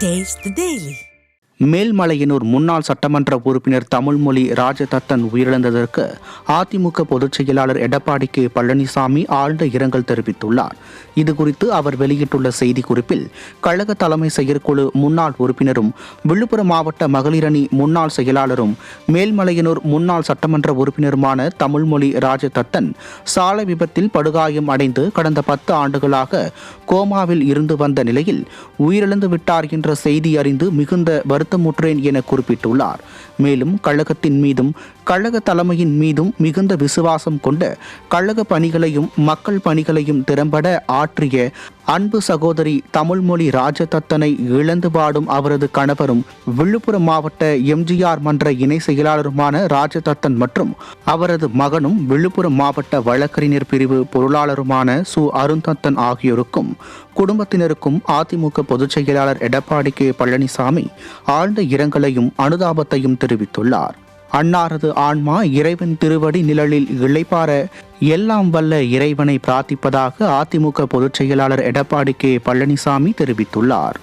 Taste the Daily. Melmalayanur முன்னாள் சட்டமன்ற உறுப்பினர் தமிழ்மொழி ராஜதத்தன் உயிரிழந்ததற்கு அதிமுக பொதுச் செயலாளர் எடப்பாடி கே பழனிசாமி ஆழ்ந்த இரங்கல் தெரிவித்துள்ளார். இதுகுறித்து அவர் வெளியிட்டுள்ள செய்திக்குறிப்பில், கழக தலைமை செயற்குழு முன்னாள் உறுப்பினரும் விழுப்புரம் மாவட்ட மகளிரணி முன்னாள் செயலாளரும் மேல்மலையனூர் முன்னாள் சட்டமன்ற உறுப்பினருமான தமிழ்மொழி ராஜதத்தன் சாலை விபத்தில் படுகாயம் அடைந்து கடந்த 10 ஆண்டுகளாக கோமாவில் இருந்து வந்த நிலையில் உயிரிழந்து விட்டார் என்ற செய்தி அறிந்து மிகுந்த வருத்தமுற்றேன் என குறிப்பிட்டுள்ளார். மேலும் கழகத்தின் மீதும் கழக தலைமையின் மீதும் மிகுந்த விசுவாசம் கொண்ட கழக பணிகளையும் மக்கள் பணிகளையும் திறம்பட ஆற்றிய அன்பு சகோதரி தமிழ்மொழி ராஜதத்தனை இழந்து வாடும் அவரது கணவரும் விழுப்புரம் மாவட்ட எம்ஜிஆர் மன்ற இணை செயலாளருமான ராஜதத்தன் மற்றும் அவரது மகனும் விழுப்புரம் மாவட்ட வழக்கறிஞர் பிரிவு பொருளாளருமான சு அருந்தத்தன் ஆகியோருக்கும் குடும்பத்தினருக்கும் அதிமுக பொதுச் செயலாளர் எடப்பாடி கே பழனிசாமி ஆழ்ந்த இரங்கலையும் அனுதாபத்தையும் தெரிவித்துள்ளார். அன்னாரது ஆன்மா இறைவன் திருவடி நிழலில் இளைப்பாற எல்லாம் வல்ல இறைவனை பிரார்த்திப்பதாக அதிமுக பொதுச் செயலாளர் எடப்பாடி கே பழனிசாமி தெரிவித்துள்ளார்.